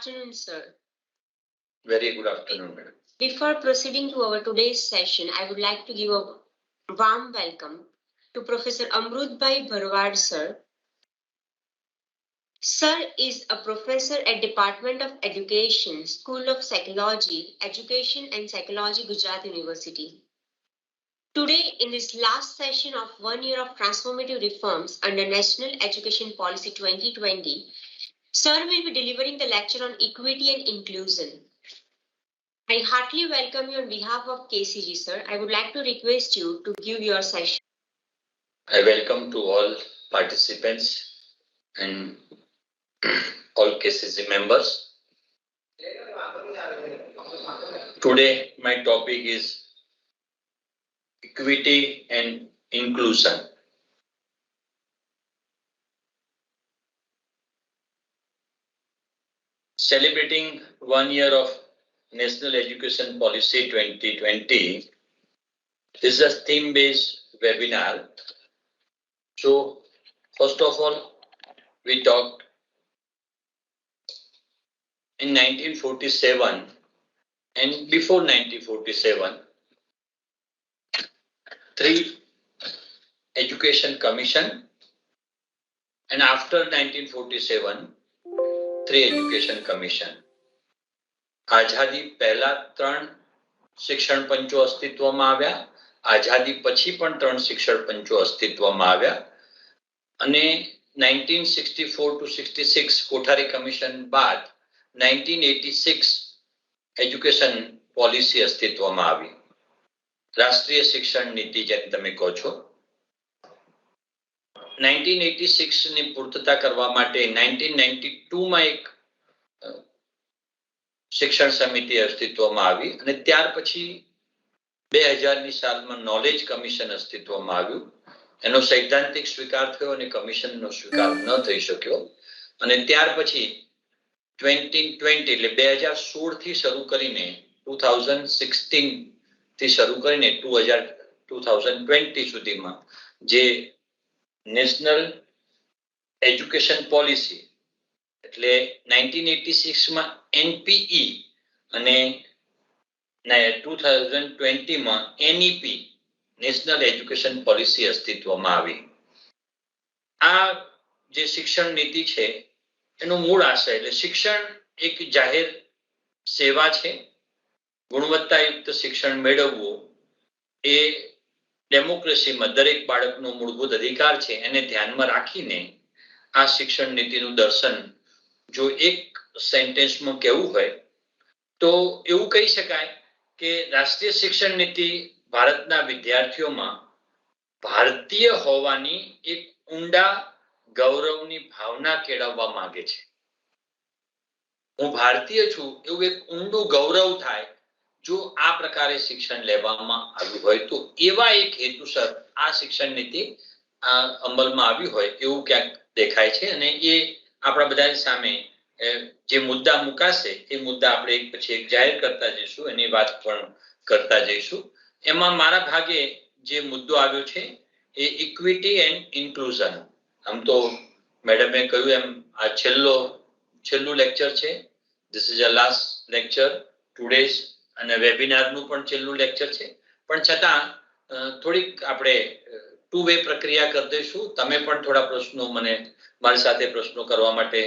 afternoon, sir. Very good afternoon, madam. Before proceeding to our today's session, I would like to give a warm welcome to Professor Amrutbhai Bharwad, sir. Sir is a professor at Department of Education, School of Psychology, Education and Psychology, Gujarat University. Today, in this last session of 1 year of transformative reforms under National Education Policy 2020, Sir will be delivering the lecture on equity and inclusion. I heartily welcome you on behalf of KCG, sir. I would like to request you to give your session. I welcome to all participants and all KCG members. Today, my topic is equity and inclusion. Celebrating 1 year of National Education Policy 2020, this is a theme-based webinar. So, first of all, we talked in 1947 and before 1947, 3 Education Commission, and after 1947, 3 Education Commission. આઝાદી પહેલા 3 શિક્ષણ પંચો અસ્તિત્વમાં આવ્યા, આઝાદી પછી પણ 3 શિક્ષણ પંચો અસ્તિત્વમાં આવ્યા અને 1964 to 66 કોઠારી કમિશન બાદ 1986 એજ્યુકેશન પોલિસી અસ્તિત્વમાં આવી, રાષ્ટ્રીય શિક્ષણ નીતિ જેને તમે કહો છો. 1986 ની પૂર્તતા કરવા માટે 1992 માં એક શિક્ષણ સમિતિ અસ્તિત્વમાં આવી અને ત્યાર પછી 2000 ની સાલમાં નોલેજ કમિશન અસ્તિત્વમાં આવ્યું. એનો સૈદ્ધાંતિક સ્વીકાર થયો અને કમિશનનો સ્વીકાર ન થઈ શક્યો અને ત્યાર પછી 2020 એટલે 2016 થી શરૂ કરીને 2016 થી શરૂ કરીને 2020 સુધીમાં જે નેશનલ એજ્યુકેશન પોલિસી એટલે 1986 માં NPE અને 2020 માં NEP નેશનલ એજ્યુકેશન પોલિસી અસ્તિત્વમાં આવી. આ જે શિક્ષણ નીતિ છે એનો મૂળ આશય એટલે શિક્ષણ એક જાહેર સેવા છે. ગુણવત્તાયુક્ત શિક્ષણ મેળવવું એ ડેમોક્રેસીમાં દરેક બાળકનો મૂળભૂત અધિકાર છે. એને ધ્યાનમાં રાખીને આ શિક્ષણ નીતિનું દર્શન જો એક સેન્ટેન્સમાં કહેવું હોય તો એવું કહી શકાય કે રાષ્ટ્રીય શિક્ષણ નીતિ ભારતના વિદ્યાર્થીઓમાં ભારતીય હોવાની એક ઊંડા ગૌરવની ભાવના કેળવવા માંગે છે. હું ભારતીય છું એવું એક ઊંડું ગૌરવ થાય જો આ પ્રકારે શિક્ષણ લેવામાં આવ્યું હોય તો એવા એક હેતુસર આ શિક્ષણ નીતિ અમલમાં આવી હોય એવું ક્યાંક દેખાય છે અને એ આપણા બધાની સામે જે મુદ્દા મુકાશે એ મુદ્દા આપણે એક પછી એક જાહેર કરતા જઈશું, એની વાત પણ કરતા જઈશું. એમાં મારા ભાગે જે મુદ્દો આવ્યો છે એ ઇક્વિટી એન્ડ ઇન્ક્લુઝન. આમ તો મેડમે કહ્યું એમ આ છેલ્લું લેક્ચર છે. This is a last lecture today's અને વેબિનારનું પણ છેલ્લું લેક્ચર છે. પણ છતાં થોડીક આપણે 2 વે પ્રક્રિયા કરી દઈશું. તમે પણ થોડા પ્રશ્નો મને મારી સાથે પ્રશ્નો કરવા માટે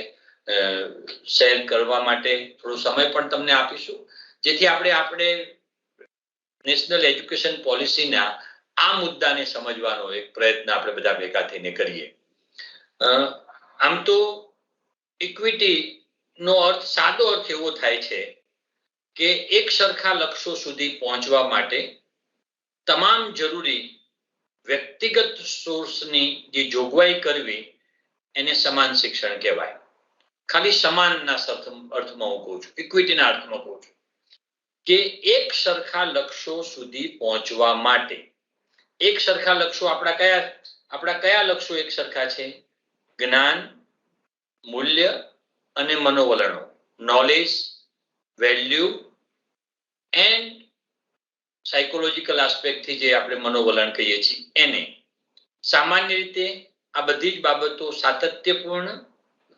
શેર કરવા માટે થોડો સમય પણ તમને આપીશું જેથી આપણે નેશનલ એજ્યુકેશન પોલિસીના આ મુદ્દાને સમજવાનો એક પ્રયત્ન આપણે બધા ભેગા થઈને કરીએ. આમ તો ઇક્વિટીનો અર્થ સાદો અર્થ એવો થાય છે કે એક સરખા લક્ષ્યો સુધી પહોંચવા માટે તમામ જરૂરી વ્યક્તિગત સોર્સની જે જોગવાઈ કરવી એને સમાન શિક્ષણ કહેવાય. ખાલી સમાનના અર્થમાં હું કહું છું, ઇક્વિટીના અર્થમાં કહું છું કે એક સરખા લક્ષ્યો સુધી પહોંચવા માટે એક સરખા લક્ષ્યો આપણા કયા લક્ષ્યો એક સરખા છે? જ્ઞાન, મૂલ્ય અને મનોવલણો, નોલેજ, વેલ્યુ એન્ડ સાયકોલોજીકલ આસ્પેક્ટથી જે આપણે મનોવલણ કહીએ છીએ એને સામાન્ય રીતે આ બધી જ બાબતો સાતત્યપૂર્ણ,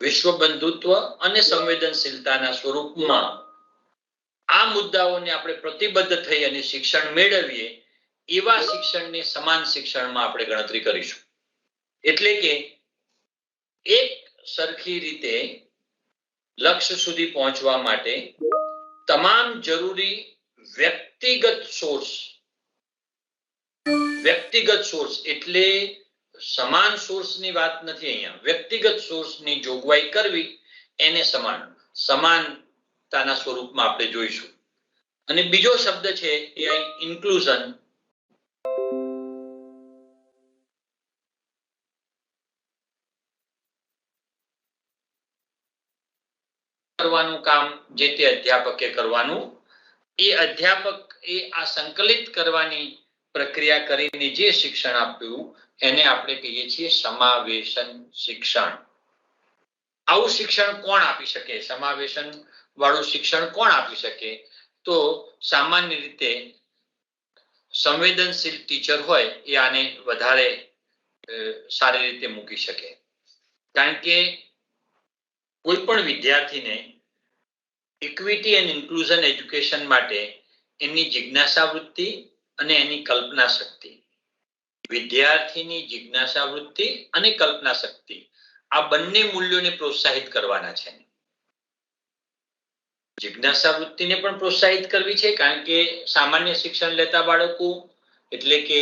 વિશ્વ બંધુત્વ અને સંવેદનશીલતાના સ્વરૂપમાં આ મુદ્દાઓને આપણે પ્રતિબદ્ધ થઈ અને શિક્ષણ મેળવીએ એવા શિક્ષણને સમાન શિક્ષણમાં આપણે ગણતરી કરીશું. એટલે કે એક સરખી રીતે લક્ષ્ય સુધી પહોંચવા માટે તમામ જરૂરી વ્યક્તિગત સોર્સ એટલે સમાન સોર્સની વાત નથી, અહીંયા વ્યક્તિગત સોર્સની જોગવાઈ કરવી એને સમાનતાના સ્વરૂપમાં આપણે જોઈશું. અને બીજો શબ્દ છે એ ઇન્ક્લુઝન. કરવાનું કામ જે તે અધ્યાપકે કરવાનું, એ અધ્યાપક એ આ સંકલિત કરવાની પ્રક્રિયા કરીને જે શિક્ષણ આપ્યું એને આપણે કહીએ છીએ સમાવેશન શિક્ષણ. આવું શિક્ષણ કોણ આપી શકે? સમાવેશન વાળું શિક્ષણ કોણ આપી શકે? તો સામાન્ય રીતે સંવેદનશીલ ટીચર હોય એ આને વધારે સારી રીતે મૂકી શકે. કારણ કે કોઈ પણ વિદ્યાર્થીને ઇક્વિટી એન્ડ ઇન્ક્લુઝન એજ્યુકેશન માટે એની જિજ્ઞાસા વૃત્તિ અને એની કલ્પના શક્તિ, વિદ્યાર્થીની જિજ્ઞાસા વૃત્તિ અને કલ્પના શક્તિ, આ બંને મૂલ્યોને પ્રોત્સાહિત કરવાના છે. જિજ્ઞાસા વૃત્તિને પણ પ્રોત્સાહિત કરવી છે, કારણ કે સામાન્ય શિક્ષણ લેતા બાળકો એટલે કે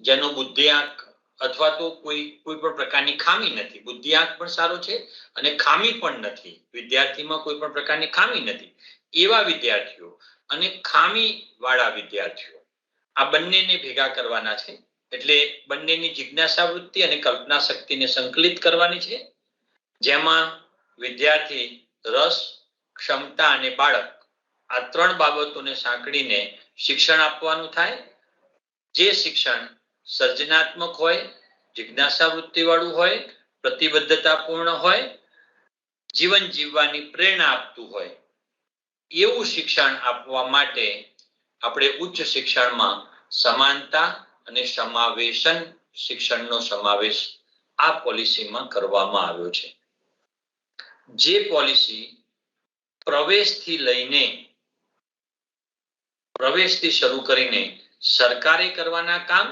જેનો બુદ્ધિઆંક અથવા તો કોઈ પણ પ્રકારની ખામી નથી, બુદ્ધિઆંક પણ સારો છે અને ખામી પણ નથી, વિદ્યાર્થીમાં કોઈ પણ પ્રકારની ખામી નથી, એવા વિદ્યાર્થીઓ અને ખામી વાળા વિદ્યાર્થીઓ આ બંનેને ભેગા કરવાના છે. એટલે બંનેની જિજ્ઞાસા વૃત્તિ અને કલ્પના શક્તિને સંકલિત કરવાની છે, જેમાં વિદ્યાર્થી રસ, ક્ષમતા અને બાળક આ ત્રણ બાબતોને સાંકળીને શિક્ષણ આપવાનું થાય. જે શિક્ષણ સર્જનાત્મક હોય, જિજ્ઞાસા વૃત્તિ વાળું હોય, પ્રતિબદ્ધતાપૂર્ણ હોય, જીવન જીવવાની પ્રેરણા આપતું હોય, એવું શિક્ષણ આપવા માટે આપણે ઉચ્ચ શિક્ષણમાં સમાનતા અને સમાવેશન શિક્ષણનો સમાવેશ આ પોલિસીમાં કરવામાં આવ્યો છે. જે પોલિસી પ્રવેશથી શરૂ કરીને સરકારે કરવાના કામ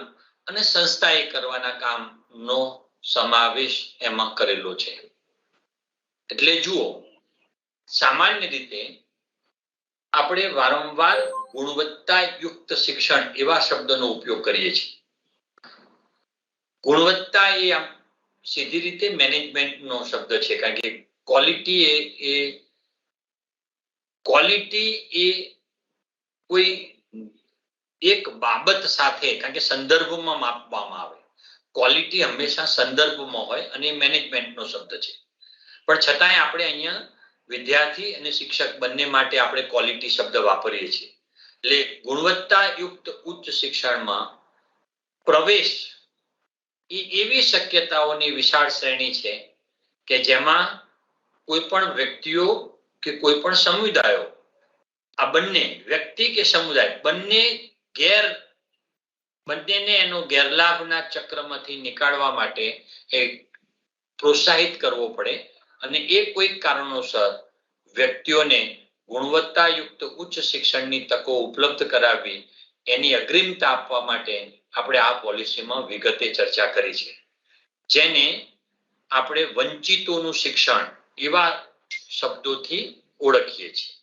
અને સંસ્થાએ કરવાના કામનો સમાવેશ એમાં કરેલો છે. એટલે જુઓ, સામાન્ય રીતે આપણે વારંવાર ગુણવત્તાયુક્ત શિક્ષણ એવા શબ્દનો ઉપયોગ કરીએ છીએ. ગુણવત્તા એ સીધી રીતે મેનેજમેન્ટનો શબ્દ છે, કારણ કે ક્વોલિટી એ કોઈ એક બાબત સાથે, કારણ કે સંદર્ભમાં માપવામાં આવે. ક્વોલિટી હંમેશા સંદર્ભમાં હોય અને મેનેજમેન્ટનો શબ્દ છે. પણ છતાંય આપણે અહીંયા વિદ્યાર્થી અને શિક્ષક બંને માટે આપણે ક્વોલિટી શબ્દ વાપરીએ છીએ. એટલે ગુણવત્તાયુક્ત ઉચ્ચ શિક્ષણમાં પ્રવેશ એ એવી શક્યતાઓની વિશાળ શ્રેણી છે કે જેમાં કોઈ પણ વ્યક્તિઓ કે કોઈ પણ સમુદાયો, આ બંને વ્યક્તિ કે સમુદાય બંનેને એનો ગેરલાભના ચક્રમાંથી નીકાળવા માટે પ્રોત્સાહિત કરવો પડે અને એ કોઈક કારણોસર વ્યક્તિઓને ગુણવત્તાયુક્ત ઉચ્ચ શિક્ષણની તકો ઉપલબ્ધ કરાવવી, એની અગ્રિમતા આપવા માટે આપણે આ પોલિસીમાં વિગતે ચર્ચા કરી છે, જેને આપણે વંચિતોનું શિક્ષણ એવા શબ્દોથી ઓળખીએ છીએ.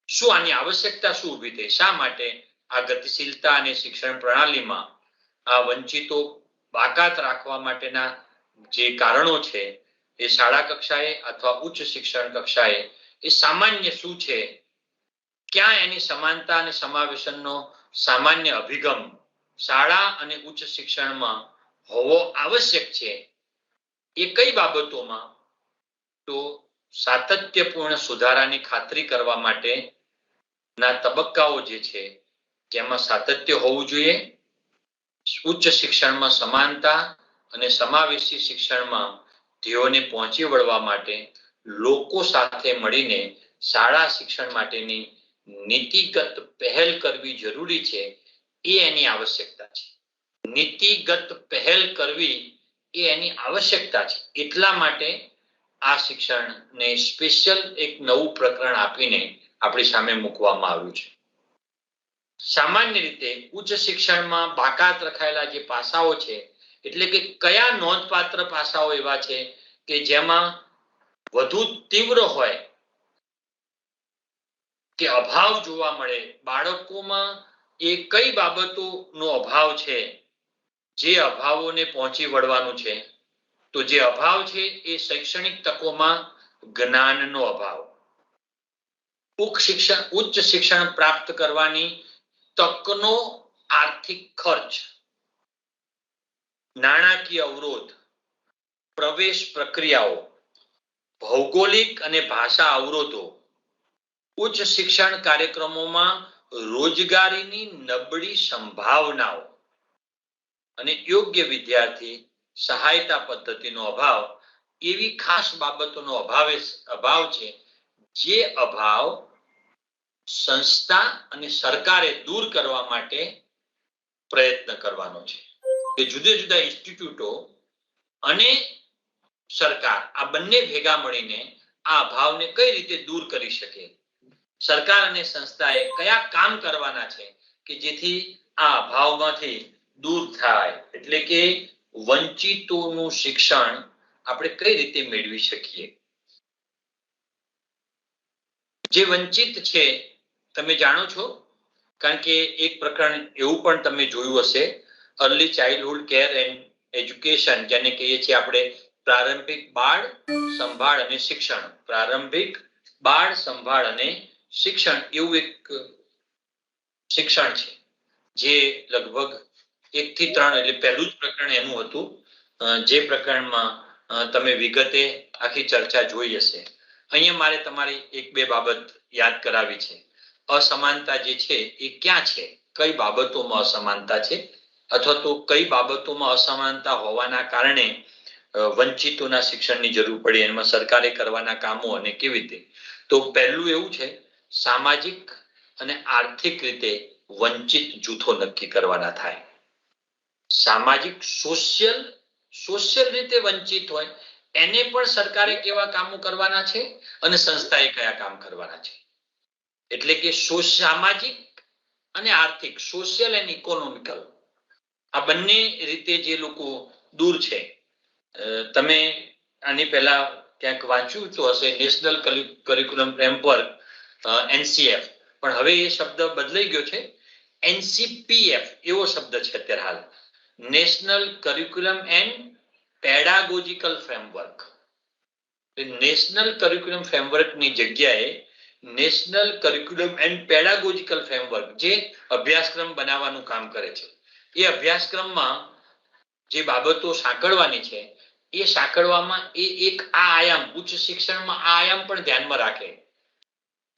શું આની આવશ્યકતા શું ઊભી થઈ? શા માટે આ ગતિશીલતા અને શિક્ષણ પ્રણાલીમાં આ વંચિતો બાકાત રાખવા માટેના જે કારણો છે એ શાળા કક્ષાએ અથવા ઉચ્ચ શિક્ષણ કક્ષાએ એ સામાન્ય શું છે, ક્યાં એની સમાનતા અને સમાવેશનનો સામાન્ય અભિગમ શાળા અને ઉચ્ચ શિક્ષણમાં હોવો આવશ્યક છે, એ કઈ બાબતોમાં? તો સાતત્યપૂર્ણ સુધારાની ખાતરી કરવા માટેના તબક્કાઓ જે છે, જેમાં સાતત્ય હોવું જોઈએ, ઉચ્ચ શિક્ષણમાં સમાનતા અને સમાવેશી શિક્ષણમાં ધ્યેયોને પહોંચી વળવા માટે લોકો સાથે મળીને શાળા શિક્ષણ માટેની નીતિગત પહેલ કરવી જરૂરી છે, એ એની આવશ્યકતા છે. નીતિગત પહેલ કરવી એ એની આવશ્યકતા છે. એટલા માટે આ શિક્ષણને સ્પેશિયલ એક નવું પ્રકરણ આપીને આપણી સામે મૂકવામાં આવ્યું છે. સામાન્ય રીતે ઉચ્ચ શિક્ષણમાં બાકાત રખાયેલા જે પાસાઓ છે, એટલે કે કયા નોંધપાત્ર પાસાઓ એવા છે કે જેમાં વધુ તીવ્ર હોય કે અભાવ જોવા મળે, બાળકોમાં એ કઈ બાબતોનો અભાવ છે, જે અભાવોને પહોંચી વળવાનું છે. તો જે અભાવ છે એ શૈક્ષણિક તકોમાં જ્ઞાનનો અભાવ, ઉચ્ચ શિક્ષણ પ્રાપ્ત કરવાની તકનો આર્થિક ખર્ચ, નાણાકીય અવરોધ, પ્રવેશ પ્રક્રિયાઓ, ભૌગોલિક અને ભાષા અવરોધો, ઉચ્ચ શિક્ષણ કાર્યક્રમોમાં રોજગારીની નબળી સંભાવનાઓ અને યોગ્ય વિદ્યાર્થી સહાયતા પદ્ધતિનો અભાવ એવી ખાસ બાબતોનો અભાવ છે, જે અભાવ સંસ્થા અને સરકારે દૂર કરવા માટે પ્રયત્ન કરવાનો છે. કે જુદા જુદા ઇન્સ્ટિટ્યૂટો અને સરકાર આ બંને ભેગા મળીને આ અભાવને કઈ રીતે દૂર કરી શકે, સરકાર અને સંસ્થાએ કયા કામ કરવાના છે કે જેથી આ અભાવમાંથી દૂર થાય, એટલે કે વંચિતોનું શિક્ષણ આપણે કઈ રીતે મેળવી શકીએ. જે વંચિત છે તમે જાણો છો, કારણ કે એક પ્રકરણ એવું પણ તમે જોયું હશે, early childhood care and education, જેને કહીએ છીએ આપણે પ્રારંભિક બાળ સંભાળ અને શિક્ષણ. પ્રારંભિક બાળ સંભાળ અને શિક્ષણ એવું એક શિક્ષણ છે જે લગભગ 1 થી 3 એટલે પહેલું જ પ્રકરણ એનું હતું, જે પ્રકરણમાં તમે વિગતે આખી ચર્ચા જોઈ હશે. અહીંયા મારે તમારી એક બે બાબત યાદ કરાવી છે. અસમાનતા જે છે એ ક્યાં છે, કઈ બાબતોમાં અસમાનતા છે, અથવા તો કઈ બાબતોમાં અસમાનતા હોવાના કારણે વંચિતોના શિક્ષણની જરૂર પડી, એમાં સરકારે કરવાના કામો અને કેવી રીતે. તો પહેલું એવું છે, સામાજિક અને આર્થિક રીતે વંચિત જૂથો નક્કી કરવાના થાય. સામાજિક સોશિયલ રીતે વંચિત હોય એને પણ સરકારે કેવા કામો કરવાના છે અને સંસ્થાએ કયા કામ કરવાના છે. એટલે કે સામાજિક અને આર્થિક, સોશિયલ એન્ડ ઇકોનોમિકલ, આ બંને રીતે જે લોકો દૂર છે. તમે આની પહેલા ક્યાંક વાંચ્યું તો હશે, નેશનલ કરિક્યુલમ ફ્રેમવર્ક NCF, પણ હવે એ શબ્દ બદલાઈ ગયો છે, NCPF એવો શબ્દ છે અત્યારે હાલ, national curriculum and pedagogical framework. National curriculum ફ્રેમવર્કની જગ્યાએ national curriculum and pedagogical framework, જે અભ્યાસક્રમ બનાવવાનું કામ કરે છે. એ અભ્યાસક્રમમાં જે બાબતો સાંકળવાની છે એ સાંકળવામાં એ એક આ આયામ, ઉચ્ચ શિક્ષણમાં આ આયામ પણ ધ્યાનમાં રાખે.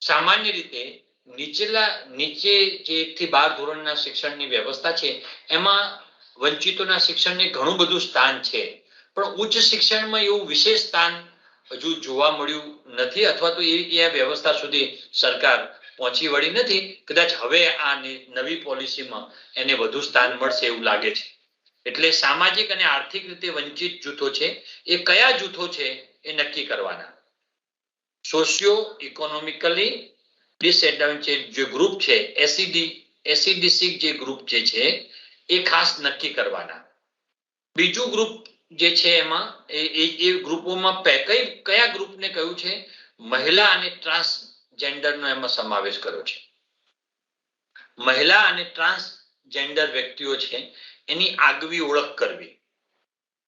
સામાન્ય રીતે નીચે જે 1 થી 12 ધોરણના શિક્ષણની વ્યવસ્થા છે એમાં વંચિતોના શિક્ષણને ઘણું બધું સ્થાન છે, પણ ઉચ્ચ શિક્ષણમાં એવું વિશેષ સ્થાન હજુ જોવા મળ્યું નથી, અથવા તો એ વ્યવસ્થા સુધી સરકાર પહોંચી વળી નથી. કદાચ હવે આ નવી પોલિસીમાં એને વધુ સ્થાન મળશે એવું લાગે છે. એટલે સામાજિક અને આર્થિક રીતે વંચિત જૂથો છે એ કયા જૂથો છે એ નક્કી કરવાના. સોશિયો ઇકોનોમિકલી ડિસએડવાન્ટેજ જે ગ્રુપ છે, એસીડીસી જે ગ્રુપ જે છે એ ખાસ નક્કી કરવાના. બીજું ગ્રુપ જે છે એમાં એ ગ્રુપોમાં કયા ગ્રુપને કહ્યું છે, મહિલા અને ટ્રાન્સજેન્ડરનો એમાં સમાવેશ કર્યો છે. મહિલા અને ટ્રાન્સજેન્ડર વ્યક્તિઓ છે એની આગવી ઓળખ કરવી,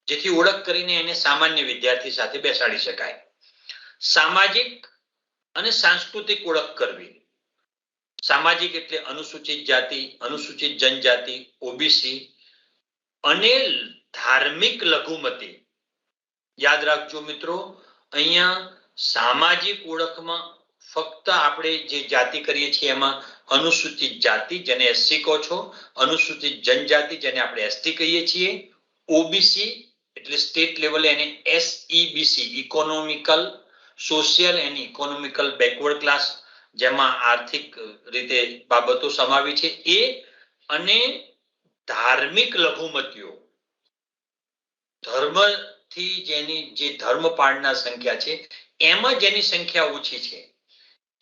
જેથી ઓળખ કરીને એને સામાન્ય વિદ્યાર્થી સાથે બેસાડી શકાય. સામાજિક અને સાંસ્કૃતિક ઓળખ કરવી. સામાજિક એટલે અનુસૂચિત જાતિ, અનુસૂચિત જનજાતિ, ઓબીસી અને ધાર્મિક લઘુમતી. યાદ રાખજો મિત્રો, અહીંયા સામાજિક ઓળખમાં ફક્ત આપણે જે જાતિ કરીએ છીએ એમાં અનુસૂચિત જાતિ, જેને એસસી કહો છો, અનુસૂચિત જનજાતિ જેને આપણે એસટી કહીએ છીએ, ઓબીસી એટલે સ્ટેટ લેવલે એને SEBC, economical social and economical backward class, જેમાં આર્થિક રીતે બાબતો સમાવી છે એ, અને ધાર્મિક લઘુમતીઓ, ધર્મથી થી જેની જે ધર્મ પાળના સંખ્યા છે એમાં જેની સંખ્યા ઓછી છે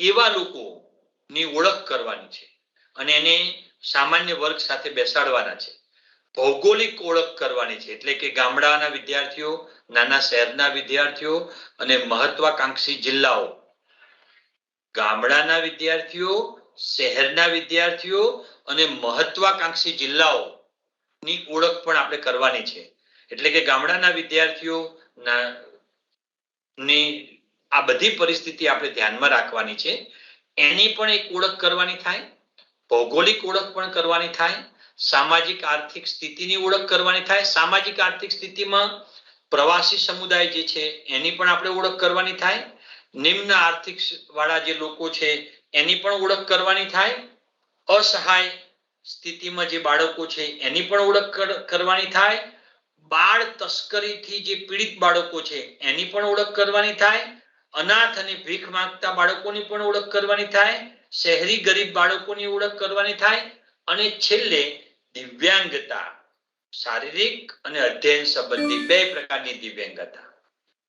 એવા લોકોની ઓળખ કરવાની છે અને એને સામાન્ય વર્ગ સાથે બેસાડવાના છે. ભૌગોલિક ઓળખ કરવાની છે એટલે કે ગામડાના વિદ્યાર્થીઓ, નાના શહેરના વિદ્યાર્થીઓ અને મહત્વાકાંક્ષી જિલ્લાઓ. ગામડાના વિદ્યાર્થીઓ, શહેરના વિદ્યાર્થીઓ અને મહત્વાકાંક્ષી જિલ્લાઓની ઓળખ પણ આપણે કરવાની છે. એટલે કે ગામડાના વિદ્યાર્થીઓ ની આ બધી પરિસ્થિતિ આપણે ધ્યાનમાં રાખવાની છે. એની પણ એક ઓળખ કરવાની થાય, ભૌગોલિક ઓળખ પણ કરવાની થાય, સામાજિક આર્થિક સ્થિતિની ઓળખ કરવાની થાય. સામાજિક આર્થિક સ્થિતિમાં પ્રવાસી સમુદાય જે છે એની પણ આપણે ઓળખ કરવાની થાય. નિમ્ન આર્થિક વાળા જે લોકો છે એની પણ ઓળખ કરવાની થાય. અસહાય સ્થિતિમાં જે બાળકો છે એની પણ ઓળખ કરવાની થાય. બાળ તસ્કરીથી જે પીડિત બાળકો છે એની પણ ઓળખ કરવાની થાય. અનાથ અને ભીખ માંગતા બાળકોની પણ ઓળખ કરવાની થાય. શહેરી ગરીબ બાળકોની ઓળખ કરવાની થાય. અને છેલ્લે દિવ્યાંગતા, શારીરિક અને અધ્યયન સંબંધી બે પ્રકારની દિવ્યાંગતા.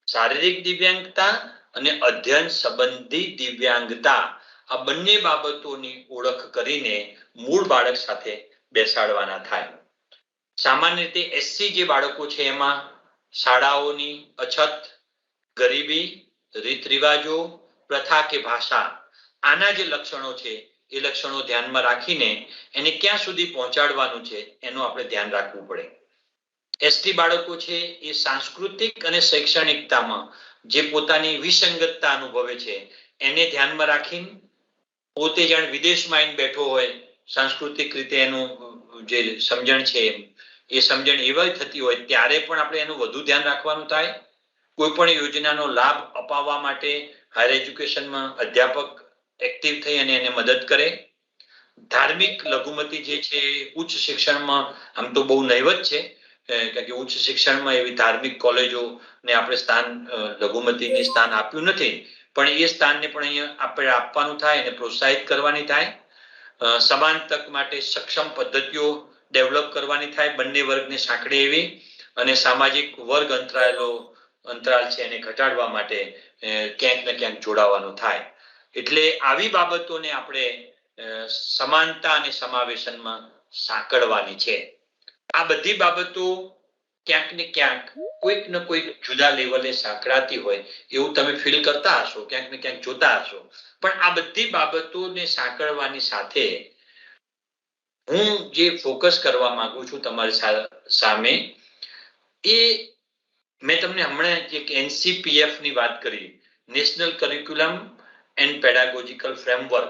શારીરિક દિવ્યાંગતા અને અધ્યયન સંબંધી દિવ્યાંગતા આ બંને બાબતોની ઓળખ કરીને મૂળ બાળક સાથે બેસાડવાના થાય. સામાન્ય રીતે એસસી જે બાળકો છે એમાં શાળાઓની અછત, ગરીબી, રીત રિવાજો, પ્રથા કે ભાષા આના જે લક્ષણો છે એ લક્ષણો ધ્યાનમાં રાખીને એને ક્યાં સુધી પહોંચાડવાનું છે એનું આપણે ધ્યાન રાખવું પડે. એસટી બાળકો છે એ સાંસ્કૃતિક અને શૈક્ષણિકતામાં જે પોતાની વિસંગતતા અનુભવે છે એને ધ્યાનમાં રાખીને પોતે જાણે વિદેશમાં આવીને બેઠો હોય, સાંસ્કૃતિક રીતે એનું જે સમજણ છે એ સમજણ એવી થતી હોય ત્યારે પણ આપણે એનું વધુ ધ્યાન રાખવાનું થાય. કોઈ પણ યોજનાનો લાભ અપાવવા માટે હાયર એજ્યુકેશનમાં અધ્યાપક એક્ટિવ થઈ અને એને મદદ કરે. ધાર્મિક લઘુમતી જે છે ઉચ્ચ શિક્ષણમાં આમ તો બહુ નહીવત છે, કારણ કે ઉચ્ચ શિક્ષણમાં એવી ધાર્મિક કોલેજો ને આપણે સ્થાન લઘુમતીને સ્થાન આપ્યું નથી, પણ એ સ્થાનને પણ અહીંયા આપણે આપવાનું થાય અને પ્રોત્સાહિત કરવાની થાય. સમાન તક માટે સક્ષમ પદ્ધતિઓ ડેવલપ કરવાની થાય, બંને વર્ગને સાંકળે એવી. અને સામાજિક વર્ગ અંતરાલ છે એને ઘટાડવા માટે ક્યાંક ને ક્યાંક જોડાવાનું થાય. એટલે આવી બાબતોને આપણે સમાનતા અને સમાવેશનમાં સાંકળવાની છે. આ બધી બાબતો ક્યાંક ને ક્યાંક કોઈક ને કોઈક જુદા લેવલે સાંકળાતી હોય એવું તમે ફીલ કરતા હશો, ક્યાંક ને ક્યાંક જોતા હશો. પણ આ બધી બાબતોને સાંકળવાની સાથે હું જે ફોકસ કરવા માંગુ છું તમારી સામે એ મેં તમને હમણાં એક NCPF ની વાત કરી, national curriculum and pedagogical framework,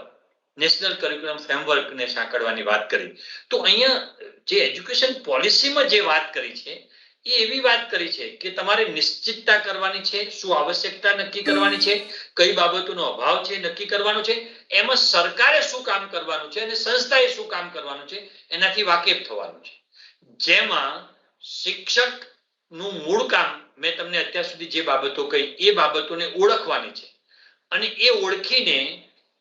national curriculum ફ્રેમવર્કને સાંકળવાની વાત કરી. તો અહીંયા જે એજ્યુકેશન પોલિસીમાં જે વાત કરી છે એ એવી વાત કરી છે કે તમારે નિશ્ચિતતા કરવાની છે, શું આવશ્યકતા નક્કી કરવાની છે, કઈ બાબતોનો અભાવ છે નક્કી કરવાનો છે, એમાં સરકારે શું કામ કરવાનું છે અને સંસ્થાએ શું કામ કરવાનું છે એનાથી વાકેફ થવાનું છે. જેમાં શિક્ષક નું મૂળ કામ મેં તમને અત્યાર સુધી જે બાબતો કહી એ બાબતોને ઓળખવાની છે અને એ ઓળખીને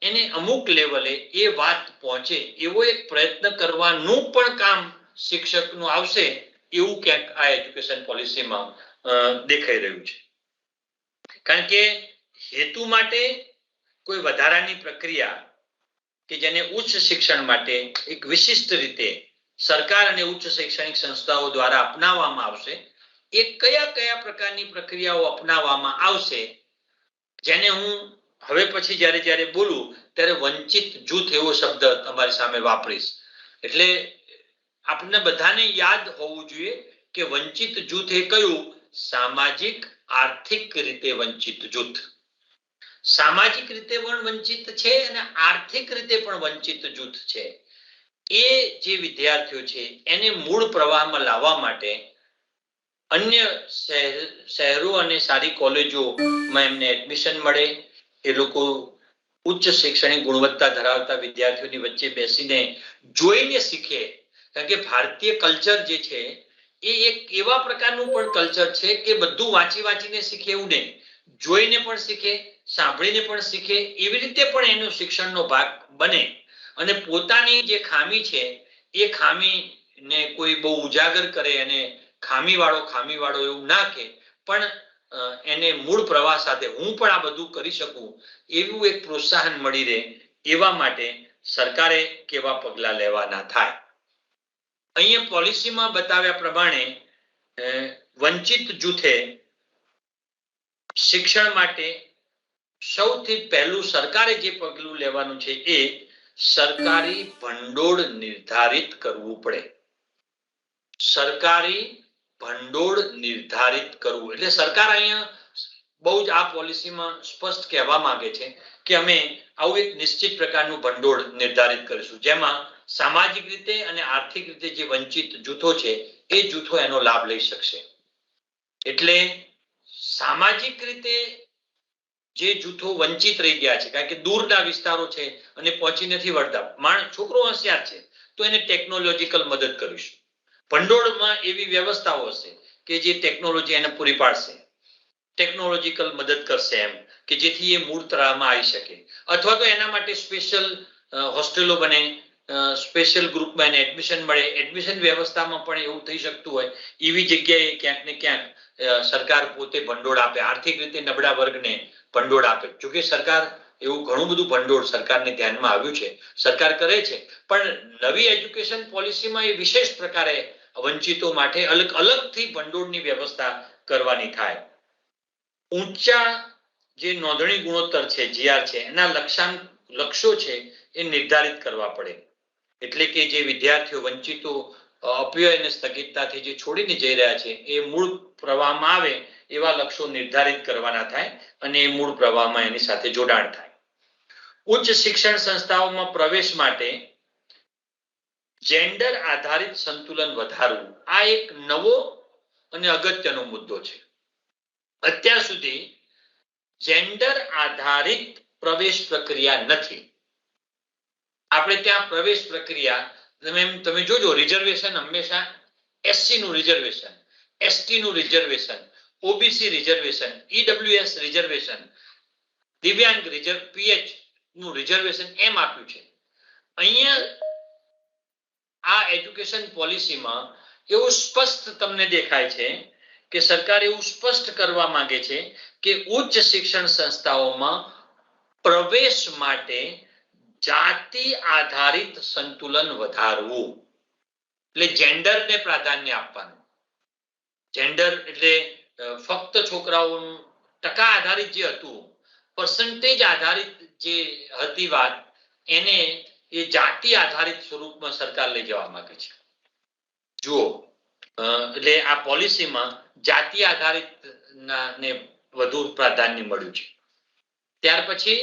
એને અમુક લેવલે એ વાત પહોંચે એવો એક પ્રયત્ન કરવાનું પણ કામ શિક્ષકનું આવશે એવું ક્યાંક આ એજ્યુકેશન પોલિસીમાં દેખાઈ રહ્યું છે. કારણ કે હેતુ માટે કોઈ વધારાની પ્રક્રિયા કે જેને ઉચ્ચ શિક્ષણ માટે એક વિશિષ્ટ રીતે સરકાર અને ઉચ્ચ શૈક્ષણિક સંસ્થાઓ દ્વારા અપનાવવામાં આવશે, એ કયા કયા પ્રકારની પ્રક્રિયાઓ અપનાવવામાં આવશે, જેને હું હવે પછી જ્યારે બોલું ત્યારે વંચિત જૂથ એવો શબ્દ તમારી સામે વાપરીશ. એટલે આપણને બધાને યાદ હોવું જોઈએ કે વંચિત જૂથ એ કયું? સામાજિક આર્થિક રીતે વંચિત જૂથ. સામાજિક રીતે પણ વંચિત છે અને આર્થિક રીતે પણ વંચિત જૂથ છે. એ જે વિદ્યાર્થીઓ છે એને મૂળ પ્રવાહમાં લાવવા માટે અન્ય શહેરો અને સારી કોલેજોમાં એમને એડમિશન મળે, એ લોકો ઉચ્ચ શૈક્ષણિક ગુણવત્તા ધરાવતા વિદ્યાર્થીઓની વચ્ચે બેસીને જોઈને શીખે. કારણ કે ભારતીય કલ્ચર જે છે એ એક એવા પ્રકારનું પણ કલ્ચર છે કે બધું વાંચીને શીખે એવું નહીં, જોઈને પણ શીખે, સાંભળીને પણ શીખે, એવી રીતે પણ એનો શિક્ષણનો ભાગ બને. અને પોતાની જે ખામી છે એ ખામીને કોઈ બહુ ઉજાગર કરે અને ખામીવાળો એવું ના કે, પણ એને મૂળ પ્રવાહ સાથે હું પણ આ બધું કરી શકું એવું એક પ્રોત્સાહન મળી રહે એવા માટે સરકારે કેવા પગલાં લેવાના થાય. અહીંયા પોલિસીમાં બતાવ્યા પ્રમાણે વંચિત જૂથે શિક્ષણ માટે સૌથી પહેલું સરકારે જે પગલું લેવાનું છે એ સરકારી ભંડોળ નિર્ધારિત કરવું પડે. સરકારી ભંડોળ નિર્ધારિત કરવું એટલે સરકાર અહીંયા બહુ જ આ પોલિસીમાં સ્પષ્ટ કહેવા માંગે છે કે અમે આવું એક નિશ્ચિત પ્રકારનું ભંડોળ નિર્ધારિત કરીશું જેમાં સામાજિક રીતે અને આર્થિક રીતે જે વંચિત જૂથો છે એ જૂથો એનો લાભ લઈ શકશે. એટલે સામાજિક રીતે જે જૂથો વંચિત રહી ગયા છે કારણ કે દૂરના વિસ્તારો છે અને પહોંચી નથી વળતા છોકરો હોશિયાર છે તો એને ટેકનોલોજીકલ મદદ કરીશું. ભંડોળમાં એવી વ્યવસ્થાઓ હશે કે જે ટેકનોલોજી એને પૂરી પાડશે, ટેકનોલોજીકલ મદદ કરશે એમ કે જેથી એ મૂળ તળાવમાં આવી શકે અથવા તો એના માટે સ્પેશિયલ હોસ્ટેલો બને, સ્પેશિયલ ગ્રુપમાં એને એડમિશન મળે. એડમિશન વ્યવસ્થામાં પણ એવું થઈ શકતું હોય એવી જગ્યાએ ક્યાંક ને ક્યાંક સરકાર પોતે ભંડોળ આપે, આર્થિક રીતે નબળા વર્ગને ભંડોળ આપે. જોકે સરકાર એવું ઘણું બધું ભંડોળ સરકારને ધ્યાનમાં આવ્યું છે, સરકાર કરે છે, પણ નવી એજ્યુકેશન પોલિસીમાં એ વિશેષ પ્રકારે વંચિતો માટે અલગથી ભંડોળની વ્યવસ્થા કરવાની થાય. ઊંચા જે નોંધણી ગુણોત્તર છે જીઆર છે એના લક્ષ્યો છે એ નિર્ધારિત કરવા પડે. એટલે કે જે વિદ્યાર્થીઓ વંચિતો અપવ્યય અને સ્થગિતતાથી જે છોડીને જઈ રહ્યા છે એ મૂળ પ્રવાહમાં આવે એવા લક્ષ્યો નિર્ધારિત કરવાના થાય અને એ મૂળ પ્રવાહમાં એની સાથે જોડાણ થાય. ઉચ્ચ શિક્ષણ સંસ્થાઓમાં પ્રવેશ માટે જેન્ડર આધારિત સંતુલન વધારવું આ એક નવો અને અગત્યનો મુદ્દો છે. અત્યાર સુધી જેન્ડર આધારિત પ્રવેશ પ્રક્રિયા નથી. આપણે ત્યાં પ્રવેશ પ્રક્રિયા તમે જોજો રિઝર્વેશન હંમેશા એસસી નું રિઝર્વેશન, એસટી નું reservation, OBC reservation, EWS reservation, દિવ્યાંગ પીએચ નું રિઝર્વેશન એમ આપ્યું છે. અહીંયા આ એજ્યુકેશન પોલિસીમાં એવું સ્પષ્ટ તમને દેખાય છે કે સરકાર એવું સ્પષ્ટ કરવા માંગે છે કે ઉચ્ચ શિક્ષણ સંસ્થાઓમાં પ્રવેશ માટે જાતિ આધારિત સંતુલન વધારવું. એટલે જેન્ડરને પ્રાધાન્ય આપવાનું. જેન્ડર એટલે ફક્ત છોકરાઓનું ટકા આધારિત જે હતું, પર્સન્ટેજ આધારિત જે હતી વાત, એને એ જાતિ આધારિત સ્વરૂપમાં સરકાર લઈ જવા માંગે છે. જુઓ એટલે આ પોલિસીમાં જાતિ આધારિત ને વધુ પ્રાધાન્ય મળ્યું છે. ત્યાર પછી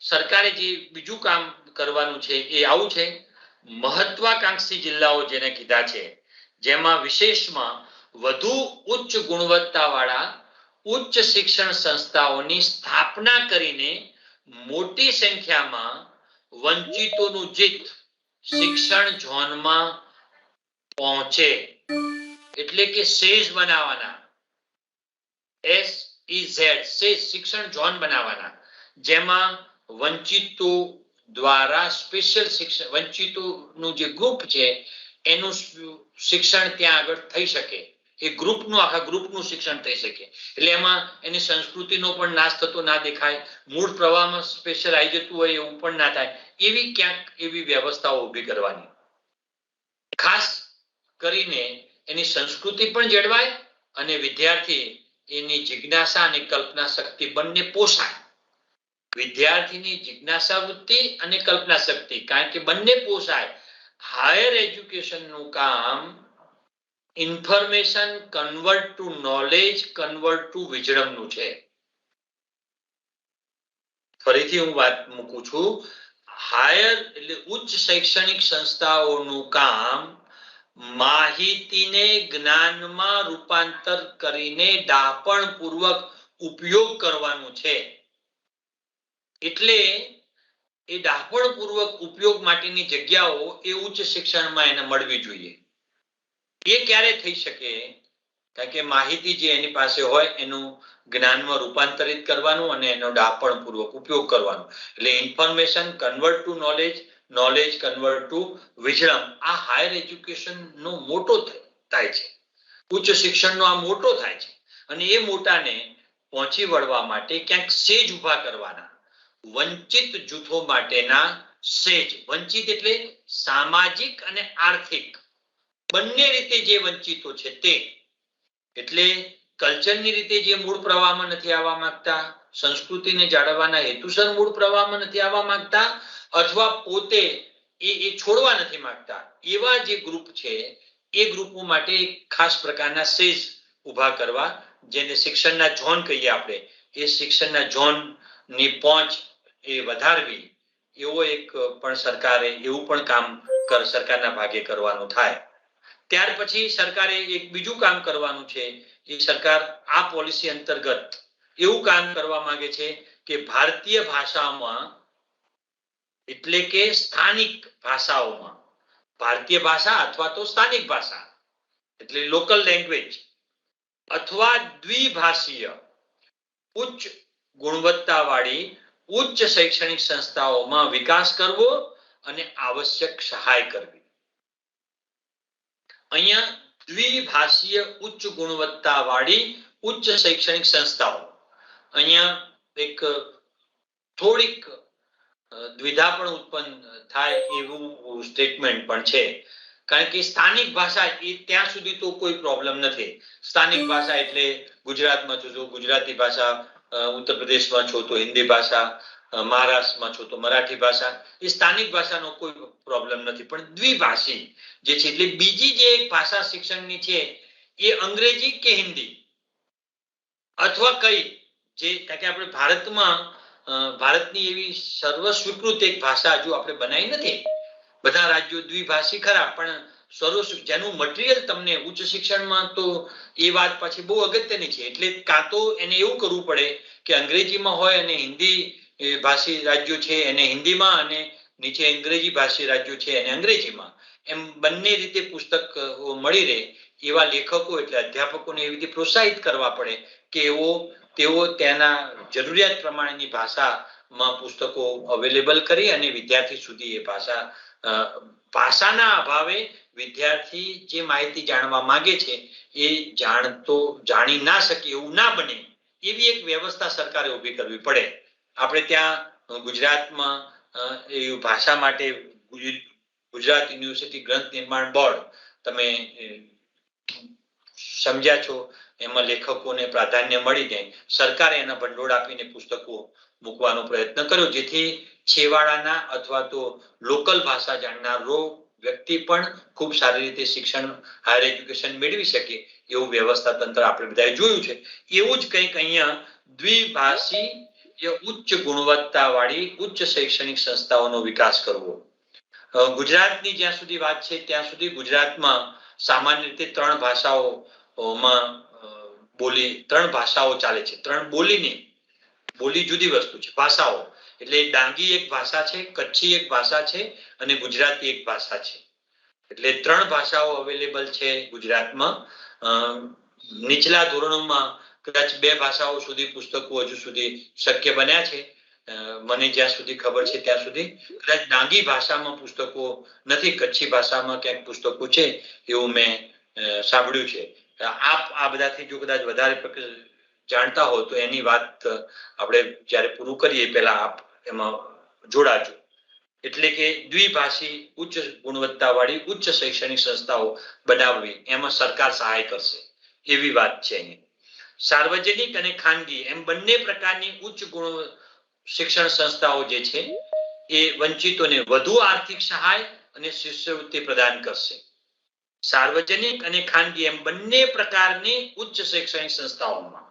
સરકારે જે બીજું કામ કરવાનું છે એ આવું છે, મહત્વાકાંક્ષી જિલ્લાઓ જેને કીધા છે જેમાં વિશેષમાં વધુ ઉચ્ચ ગુણવત્તાવાળા ઉચ્ચ શિક્ષણ સંસ્થાઓની સ્થાપના કરીને મોટી સંખ્યામાં વંચિતોનું જિત શિક્ષણ ઝોનમાં પહોંચે. એટલે કે સેજ બનાવવાના, SEZ શિક્ષણ ઝોન બનાવવાના જેમાં વંચિતો દ્વારા સ્પેશિયલ શિક્ષણ, વંચિતોનું જે ગ્રુપ છે એનું શિક્ષણ ત્યાં આગળ થઈ શકે, એ ગ્રુપનું આખા ગ્રુપનું શિક્ષણ થઈ શકે. એટલે એમાં એની સંસ્કૃતિનો પણ નાશ થતો ના દેખાય, મૂળ પ્રવાહમાં સ્પેશિયલ આવી જતું હોય એવું પણ ના થાય, એવી ક્યાંક એવી વ્યવસ્થાઓ ઊભી કરવાની. ખાસ કરીને એની સંસ્કૃતિ પણ જળવાય અને વિદ્યાર્થી એની જિજ્ઞાસા અને કલ્પના શક્તિ બંને પોષાય. વિદ્યાર્થીની જિજ્ઞાસા વૃત્તિ અને કલ્પના શક્તિ કારણ કે બંને પોષાય. હાયર એજ્યુકેશનનું કામ information convert to knowledge, convert to વિઝડમનું છે. ફરીથી હું વાત મૂકું છું, હાયર એટલે ઉચ્ચ શૈક્ષણિક સંસ્થાઓનું કામ માહિતીને જ્ઞાનમાં રૂપાંતર કરીને ડાપણપૂર્વક ઉપયોગ કરવાનું છે. એટલે એ ડાપણપૂર્વક ઉપયોગ માટેની જગ્યાઓ એ ઉચ્ચ શિક્ષણમાં એને મળવી જોઈએ. એ ક્યારે થઈ શકે? કારણ કે માહિતી જે એની પાસે હોય એનું જ્ઞાનમાં રૂપાંતરિત કરવાનું અને એનો ડાપણપૂર્વક ઉપયોગ કરવાનો. એટલે information convert to knowledge, knowledge convert to wisdom. આ હાયર એજ્યુકેશનનો મોટો થાય છે, ઉચ્ચ શિક્ષણનો આ મોટો થાય છે. અને એ મોટાને પહોંચી વળવા માટે ક્યાંક સેજ ઊભા કરવાના, વંચિત જૂથો માટેના સેજ, વંચિત એટલે સામાજિક અને આર્થિક બંને રીતે જે વંચિતો છે તે, એટલે કલ્ચરની રીતે જે મૂળ પ્રવાહમાં નથી આવવા માંગતા, સંસ્કૃતિને જાળવવાના હેતુસર મૂળ પ્રવાહમાં નથી આવવા માંગતા, અથવા પોતે એ છોડવા નથી માંગતા, એવા જે ગ્રુપ છે એ ગ્રુપો માટે ખાસ પ્રકારના સેજ ઊભા કરવા, જેને શિક્ષણના ઝોન કહીએ આપણે, એ શિક્ષણના ઝોન ની પહોંચ એ વધારવી, એવો એક પણ સરકારે એવું પણ કામ સરકારના ભાગે કરવાનું થાય. ત્યાર પછી સરકારે એક બીજું કામ કરવાનું છે. એ સરકાર આ પોલિસી અંતર્ગત એવું કામ કરવા માંગે છે કે ભારતીય ભાષામાં, એટલે કે સ્થાનિક ભાષાઓમાં, ભારતીય ભાષા અથવા તો સ્થાનિક ભાષા એટલે લોકલ લેંગ્વેજ અથવા દ્વિભાષીય ઉચ્ચ ગુણવત્તાવાળી ઉચ્ચ શૈક્ષણિક સંસ્થાઓમાં વિકાસ કરવો અને આવશ્યક સહાય કરવી. અહીંયા દ્વિભાષીય ઉચ્ચ ગુણવત્તાવાળી ઉચ્ચ શૈક્ષણિક સંસ્થાઓ, અહીંયા એક થોડીક દ્વિધા પણ ઉત્પન્ન થાય એવું સ્ટેટમેન્ટ પણ છે, કારણ કે સ્થાનિક ભાષા એ ત્યાં સુધી તો કોઈ પ્રોબ્લેમ નથી. સ્થાનિક ભાષા એટલે ગુજરાતમાં છો તો ગુજરાતી ભાષા, ઉત્તર પ્રદેશમાં છો તો હિન્દી ભાષા, મહારાષ્ટ્રમાં છો તો મરાઠી ભાષા, એ સ્થાનિક ભાષાનો કોઈ પ્રોબ્લેમ નથી. પણ દ્વિભાષી જે છે એટલે બીજી જે એક ભાષા શિક્ષણની છે એ અંગ્રેજી કે હિન્દી અથવા કઈ, જે કારણ કે આપણે ભારતમાં ભારતની એવી સર્વ સ્વીકૃત એક ભાષા હજુ આપણે બનાવી નથી. બધા રાજ્યો દ્વિભાષી ખરા, પણ જેનું મટીરિયલ તમને ઉચ્ચ શિક્ષણમાં, તો એ વાત પાછી બહુ અગત્યની છે. એટલે કાં તો એને એવું કરવું પડે કે અંગ્રેજીમાં હોય અને હિન્દી ભાષી રાજ્યો છે એને હિન્દીમાં, અને નીચે અંગ્રેજી ભાષી રાજ્યો છે એને અંગ્રેજીમાં, એમ બંને રીતે પુસ્તક મળી રહે એવા લેખકો એટલે અધ્યાપકોને એવી રીતે પ્રોત્સાહિત કરવા પડે કે તેઓ તેના જરૂરિયાત પ્રમાણેની ભાષામાં પુસ્તકો અવેલેબલ કરી અને વિદ્યાર્થી સુધી એ ભાષાના અભાવે વિદ્યાર્થી જે માહિતી જાણવા માંગે છે એ જાણી ના શકે, એવું ના બને એવી એક વ્યવસ્થા સરકારે ઊભી કરવી પડે. આપણે ત્યાં ગુજરાતમાં ભાષા માટે ગુજરાત યુનિવર્સિટી ગ્રંથ નિર્માણ બોર્ડ તમે સમજ્યા છો, એમાં લેખકોને પ્રાધાન્ય મળી જાય, સરકારે એના ભંડોળ આપીને પુસ્તકો મૂકવાનો પ્રયત્ન કર્યો, જેથી છેવાડાના અથવા તો લોકલ ભાષા જાણનારો વ્યક્તિ પણ ખૂબ સારી રીતે શિક્ષણ, હાયર એજ્યુકેશન મેળવી શકે એવું વ્યવસ્થા તંત્ર આપણે બધાએ જોયું છે. એવું જ કંઈક અહીંયા દ્વિભાષી ઉચ્ચ ગુણવત્તાવાળી ઉચ્ચ શૈક્ષણિક સંસ્થાઓનો વિકાસ કરવો. ગુજરાતની જ્યાં સુધી વાત છે ત્યાં સુધી ગુજરાતમાં સામાન્ય રીતે ત્રણ ભાષાઓ ચાલે છે. ત્રણ બોલી જુદી વસ્તુ છે, ભાષાઓ એટલે ડાંગી એક ભાષા છે, કચ્છી એક ભાષા છે અને ગુજરાતી એક ભાષા છે. એટલે ત્રણ ભાષાઓ અવેલેબલ છે ગુજરાતમાં. નીચલા ધોરણોમાં કદાચ 2 ભાષાઓ સુધી પુસ્તકો હજુ સુધી શક્ય બન્યા છે. મને જ્યાં સુધી ખબર છે ત્યાં સુધી કદાચ ડાંગી ભાષામાં પુસ્તકો નથી, કચ્છી ભાષામાં ક્યાંક પુસ્તકો છે એવું મેં સાંભળ્યું છે. આપ આ બધાથી જો કદાચ વધારે જાણતા હો તો એની વાત આપણે જ્યારે પૂરું કરીએ પહેલા આપ એમાં જોડાજો. એટલે કે દ્વિભાષી ઉચ્ચ ગુણવત્તાવાળી ઉચ્ચ શૈક્ષણિક સંસ્થાઓ બનાવવી, એમાં સરકાર સહાય કરશે એવી વાત છે. અહીંયા સાર્વજનિક અને ખાનગી એમ બંને પ્રકારની ઉચ્ચ શિક્ષણ સંસ્થાઓ જે છે એ વંચિતોને વધુ આર્થિક સહાય અને શિષ્યવૃત્તિ પ્રદાન કરશે. સાર્વજનિક અને ખાનગી એમ બંને પ્રકારની ઉચ્ચ શૈક્ષણિક સંસ્થાઓમાં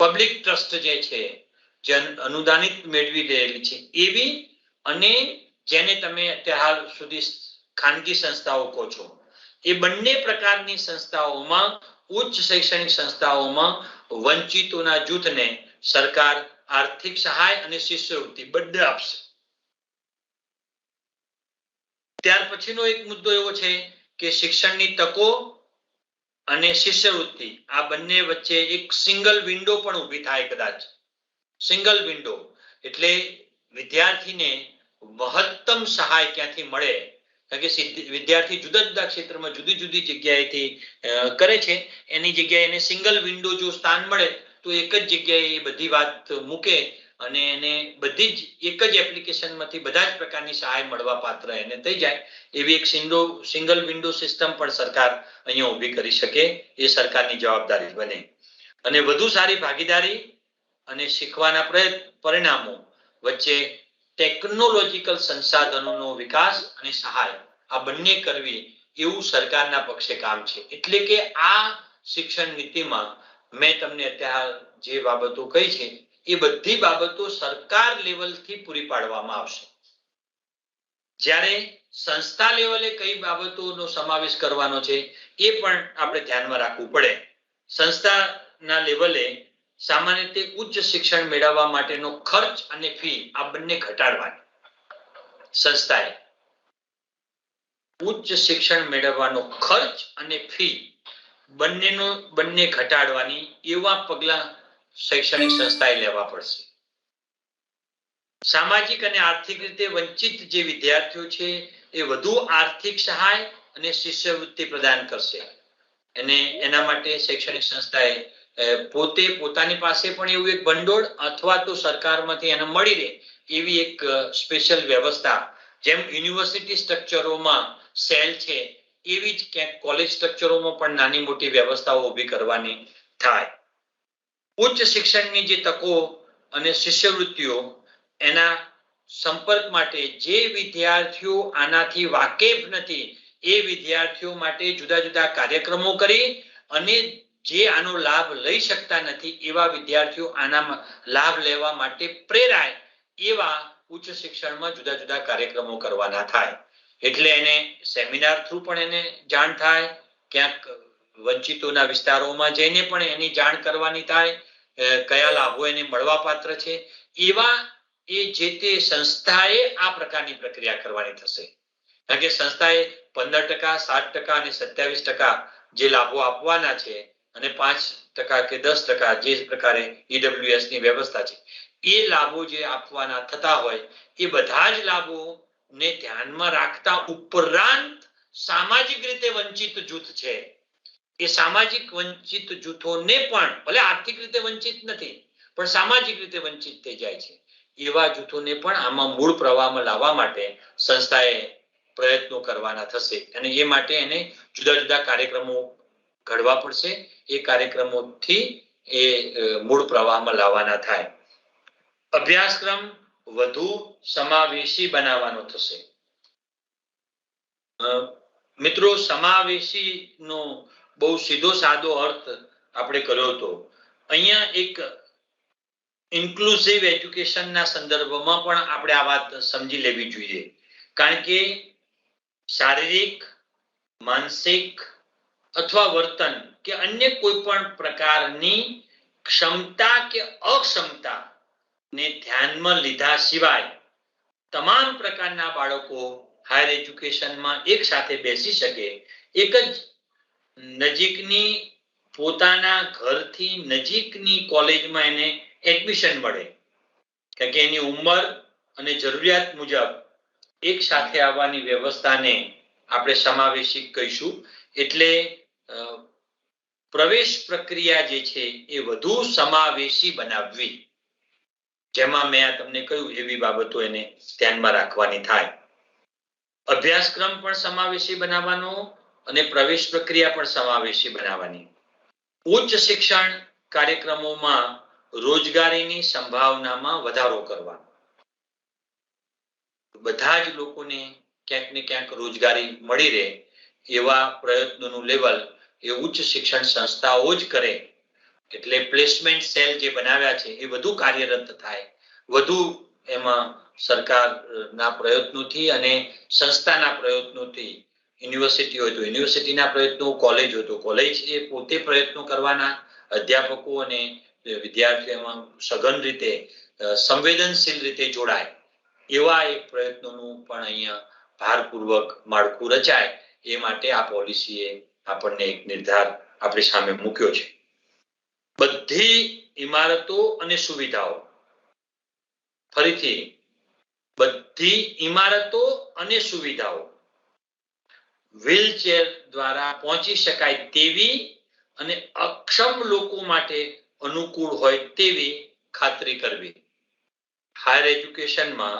પબ્લિક ટ્રસ્ટ જે છે, જે અનુદાનિત મેળવી રહેલી છે એવી, અને જેને તમે અત્યાર સુધી ખાનગી સંસ્થાઓ કહો છો, એ બંને પ્રકારની સંસ્થાઓમાં ઉચ્ચ શૈક્ષણિક સંસ્થાઓમાં વંચિતોના જૂથને સરકાર આર્થિક સહાય અને શિષ્યવૃત્તિ બંને આપશે. ત્યાર પછીનો એક મુદ્દો એવો છે કે શિક્ષણની તકો અને શિષ્યવૃત્તિ આ બંને વચ્ચે એક સિંગલ વિન્ડો પણ ઊભી થાય. કદાચ સિંગલ વિન્ડો એટલે વિદ્યાર્થીને મહત્તમ સહાય ક્યાંથી મળે કારણ કે વિદ્યાર્થી જુદા જુદા ક્ષેત્રમાં જુદી જુદી જગ્યાએથી કરે છે, એની જગ્યાએ એને સિંગલ વિન્ડો જો સ્થાન મળે તો એક જ જગ્યાએ એ બધી વાત મૂકે અને એને બધી જ એક જ એપ્લિકેશનમાંથી બધા જ પ્રકારની સહાય મળવા પાત્ર એને થઈ જાય એવી એક સિંગલ વિન્ડો સિસ્ટમ પણ સરકાર અહીંયા ઊભી કરી શકે, એ સરકારની જવાબદારી બને. અને વધુ સારી ભાગીદારી અને શીખવાના પરિણામો વચ્ચે ટેકનોલોજીકલ સંસાધનોનો વિકાસ અને સહાય આ બંને કરવી એવું સરકારના પક્ષે કામ છે. એટલે કે આ શિક્ષણ નીતિમાં મેં તમને અત્યારે જે બાબતો કહી છે એ બધી બાબતો સરકાર લેવલથી પૂરી પાડવામાં આવશે. જ્યારે સંસ્થા લેવલે કઈ બાબતોનો સમાવેશ કરવાનો છે એ પણ આપણે ધ્યાનમાં રાખવું પડે. સંસ્થાના લેવલે સામાન્ય રીતે ઉચ્ચ શિક્ષણ મેળવવા માટેનો ખર્ચ અને ફી આ બંને ઘટાડવાની, સંસ્થાએ ઉચ્ચ શિક્ષણ મેળવવાનો ખર્ચ અને ફી બંને ઘટાડવાની એવા પગલા શૈક્ષણિક સંસ્થાએ લેવા પડશે. સામાજિક અને આર્થિક રીતે વંચિત જે વિદ્યાર્થીઓ છે એ વધુ આર્થિક સહાય અને શિષ્યવૃત્તિ પ્રદાન કરશે અને એના માટે શૈક્ષણિક સંસ્થાએ પોતે પોતાની પાસે પણ એવું એક ભંડોળ અથવા તો સરકારમાંથી એને મળી રહે એવી એક સ્પેશિયલ વ્યવસ્થા, જેમ યુનિવર્સિટી સ્ટ્રક્ચરોમાં સેલ છે એવી જ ક્યાંક કોલેજ સ્ટ્રક્ચરોમાં પણ નાની મોટી વ્યવસ્થાઓ ઊભી કરવાની થાય. ઉચ્ચ શિક્ષણની જે તકો અને શિષ્યવૃત્તિઓ એના સંપર્ક માટે જે વિદ્યાર્થીઓ આનાથી વાકેફ નથી એ વિદ્યાર્થીઓ માટે જુદા જુદા કાર્યક્રમો કરી અને જે આનો લાભ લઈ શકતા નથી એવા વિદ્યાર્થીઓ આના લાભ લેવા માટે પ્રેરાય એવા ઉચ્ચ શિક્ષણમાં જુદા જુદા કાર્યક્રમો કરવાના થાય. એટલે એને સેમિનાર થ્રુ પણ એને જાણ થાય, ક્યાંક વંચિતોના વિસ્તારોમાં જઈને પણ એની જાણ કરવાની થાય, કયા લાભો એને મળવા પાત્ર છે એવા એ જે તે સંસ્થાએ આ પ્રકારની પ્રક્રિયા કરવાની થશે. કારણ કે સંસ્થાએ 15%, 7% અને 27% જે લાભો આપવાના છે અને 5% કે 10% જે પ્રકારે EWS ની વ્યવસ્થા છે એ લાભો જે આપવાના થતા હોય એ બધા જ લાભો ને ધ્યાનમાં રાખતા ઉપરાંત સામાજિક રીતે વંચિત જૂથ છે એ સામાજિક વંચિત જૂથોને પણ, ભલે આર્થિક રીતે વંચિત નથી પણ સામાજિક રીતે વંચિત થઈ જાય છે એવા જૂથોને પણ આમાં મૂળ પ્રવાહમાં લાવવા માટે સંસ્થાએ પ્રયત્નો કરવાના થશે અને એ માટે એને જુદા જુદા કાર્યક્રમો ઘડવા પડશે. એ કાર્યક્રમોથી એ મૂળ પ્રવાહમાં લાવવાના થાય. અભ્યાસક્રમ વધુ સમાવેશી બનાવવાનો થશે. મિત્રો, સમાવેશીનો બહુ સીધો સાદો અર્થ આપણે કર્યો હતો. અહીંયા એક ઇન્ક્લુઝિવ એજ્યુકેશનના સંદર્ભમાં પણ આપણે આ વાત સમજી લેવી જોઈએ. કારણ કે શારીરિક, માનસિક અથવા વર્તન કે અન્ય કોઈ પણ પ્રકારની ક્ષમતા કે અક્ષમતા ને ધ્યાનમાં લીધા સિવાય તમામ પ્રકારના બાળકો હાયર એજ્યુકેશનમાં એક સાથે બેસી શકે, એક જ નજીકની પોતાના ઘરથી નજીકની કોલેજમાં એને એડમિશન મળે, કારણ કે એની ઉંમર અને જરૂરિયાત મુજબ એક સાથે આવવાની વ્યવસ્થાને આપણે સમાવેશી કહીશું. એટલે પ્રવેશ પ્રક્રિયા જે છે એ વધુ સમાવેશી બનાવવી, જેમાં મેં તમને કહ્યું એવી બાબતો એને ધ્યાનમાં રાખવાની થાય. અભ્યાસક્રમ પણ સમાવેશી બનાવવાનો અને પ્રવેશ પ્રક્રિયા પણ સમાવેશી બનાવવાની. ઉચ્ચ શિક્ષણ કાર્યક્રમોમાં રોજગારીની સંભાવનામાં વધારો કરવાનો, બધા જ લોકોને ક્યાંક ને ક્યાંક રોજગારી મળી રહે એવા પ્રયત્નોનું લેવલ એ ઉચ્ચ શિક્ષણ સંસ્થાઓ જ કરે. એટલે પ્લેસમેન્ટ સેલ જે બનાવ્યા છે એ વધુ કાર્યરત થાય, વધુ એમાં સરકારના પ્રયત્નોથી અને સંસ્થાના પ્રયત્નોથી, યુનિવર્સિટી હોય તો યુનિવર્સિટીના પ્રયત્નો, કોલેજ હોય તો કોલેજ એ પોતે પ્રયત્નો કરવાના, અધ્યાપકો અને વિદ્યાર્થીઓમાં સઘન રીતે સંવેદનશીલ રીતે જોડાય એવા એક પ્રયત્નોનું પણ અહીંયા ભારપૂર્વક માળખું રચાય એ માટે આ પોલિસીએ આપણને એક નિર્ધાર આપણી સામે મૂક્યો છે. બધી ઇમારતો અને સુવિધાઓ, ફરીથી બધી ઇમારતો અને સુવિધાઓ વ્હીલચેર દ્વારા પહોંચી શકાય તેવી અને અક્ષમ લોકો માટે અનુકૂળ હોય તેવી ખાતરી કરવી. હાયર એજ્યુકેશનમાં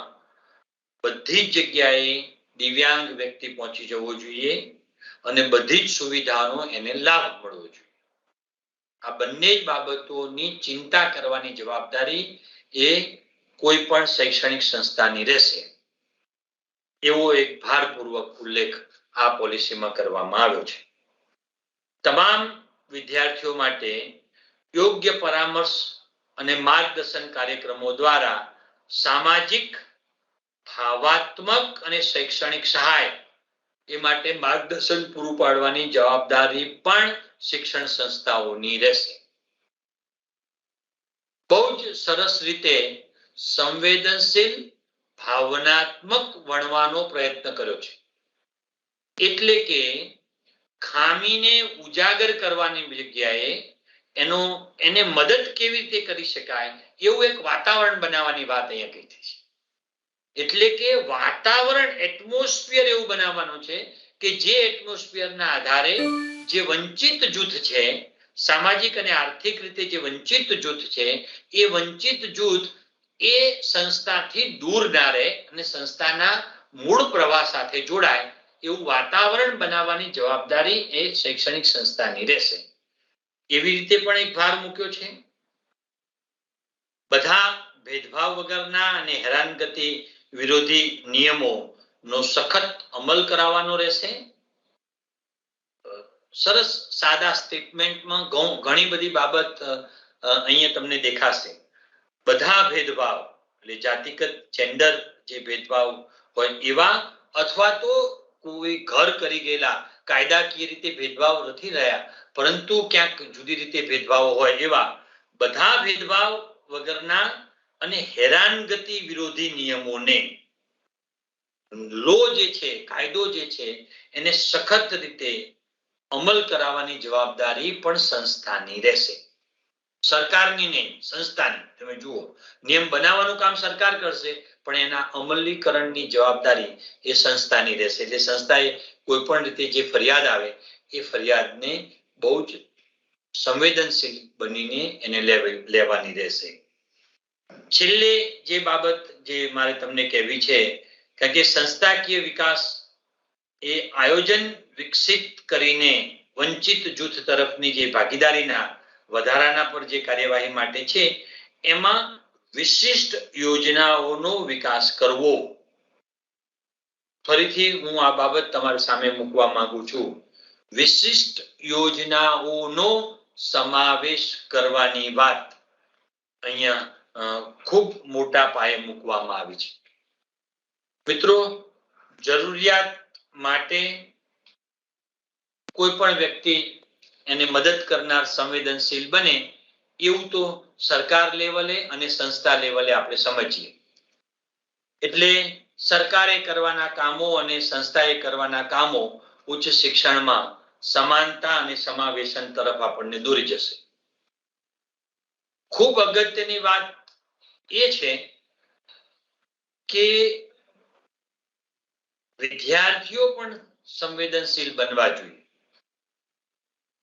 બધી જ જગ્યાએ દિવ્યાંગ વ્યક્તિ પહોંચી જવો જોઈએ અને બધી જ સુવિધાનો એને લાભ મળવો જોઈએ. આ બંને જ બાબતોની ચિંતા કરવાની જવાબદારી એ કોઈ પણ શૈક્ષણિક સંસ્થાની રહેશે, એવો એક ભારપૂર્વક ઉલ્લેખ આ પોલિસીમાં કરવામાં આવ્યો છે. તમામ વિદ્યાર્થીઓ માટે યોગ્ય પરામર્શ અને માર્ગદર્શન કાર્યક્રમો દ્વારા સામાજિક, ભાવાત્મક અને શૈક્ષણિક સહાય એ માટે માર્ગદર્શન પૂરું પાડવાની જવાબદારી પણ શિક્ષણ સંસ્થાઓની રહેશે. બહુ જ સરસ રીતે સંવેદનશીલ, ભાવનાત્મક વણવાનો પ્રયત્ન કર્યો છે. એટલે કે ખામીને ઉજાગર કરવાની જગ્યાએ એને મદદ કેવી રીતે કરી શકાય એવું એક વાતાવરણ બનાવવાની વાત અહીંયા કહી છે. એટલે કે વાતાવરણ, એટમોસ્ફિયર એવું બનાવવાનું છે કે જે એટમોસ્ફિયરના આધારે જે વંચિત જૂથ છે, સામાજિક અને આર્થિક રીતે જે વંચિત જૂથ છે, એ વંચિત જૂથ એ સંસ્થાથી દૂર ના રહે અને સંસ્થાના મૂળ પ્રવાહ સાથે જોડાય એવું વાતાવરણ બનાવવાની જવાબદારી એ શૈક્ષણિક સંસ્થાની રહેશે. એવી રીતે પણ એક ભાર મૂક્યો છે. બધા ભેદભાવ વગરના અને હેરાનગતિ વિરોધી નિયમોનો સખત અમલ કરાવવાનો રહેશે. સરસ સાદા સ્ટેટમેન્ટમાં ઘણી બધી બાબત અહીંયા તમને દેખાશે. બધા ભેદભાવ એટલે જાતિગત, જેન્ડર જે ભેદભાવ હોય એવા, અથવા તો કોઈ ઘર કરી ગયેલા કાયદાકીય રીતે ભેદભાવ નથી રહ્યા પરંતુ ક્યાંક જુદી રીતે ભેદભાવ હોય એવા બધા ભેદભાવ વગરના અને હેરાનગતિ વિરોધી નિયમોને, લો જે છે, કાયદો જે છે, એને સખત રીતે અમલ કરાવવાની જવાબદારી પણ સંસ્થાની રહેશે. સરકારની નહીં, સંસ્થાની. તમે જુઓ, નિયમ બનાવવાનું કામ સરકાર કરશે પણ એના અમલીકરણની જવાબદારી એ સંસ્થાની રહેશે. એટલે સંસ્થાએ કોઈ પણ રીતે જે ફરિયાદ આવે એ ફરિયાદને બહુ જ સંવેદનશીલ બનીને એને લેવાની રહેશે. છેલ્લે જે બાબત જે મારે તમને કહેવી છે, કારણ કે સંસ્થાકીય વિકાસ એ આયોજન વિકસિત કરીને વંચિત જૂથ તરફની જે ભાગીદારીના વધારાના પર જે કાર્યવાહી માટે છે એમાં વિશિષ્ટ યોજનાઓનો વિકાસ કરવો. ફરીથી હું આ બાબત તમારી સામે મૂકવા માંગુ છું. વિશિષ્ટ યોજનાઓનો સમાવેશ કરવાની વાત અહીંયા ખૂબ મોટા પાયે મૂકવામાં આવી છે. મિત્રો, જરૂરિયાત માટે કોઈ પણ વ્યક્તિ એને મદદ કરનાર સંવેદનશીલ બને એવું તો સરકાર લેવલે અને સંસ્થા લેવલે આપણે સમજીએ. એટલે સરકારે કરવાના કામો અને સંસ્થાએ કરવાના કામો ઉચ્ચ શિક્ષણમાં સમાનતા અને સમાવેશન તરફ આપણને દોરી જશે. ખૂબ અગત્યની વાત એ છે કે વિદ્યાર્થીઓ પણ સંવેદનશીલ બનવા જોઈએ.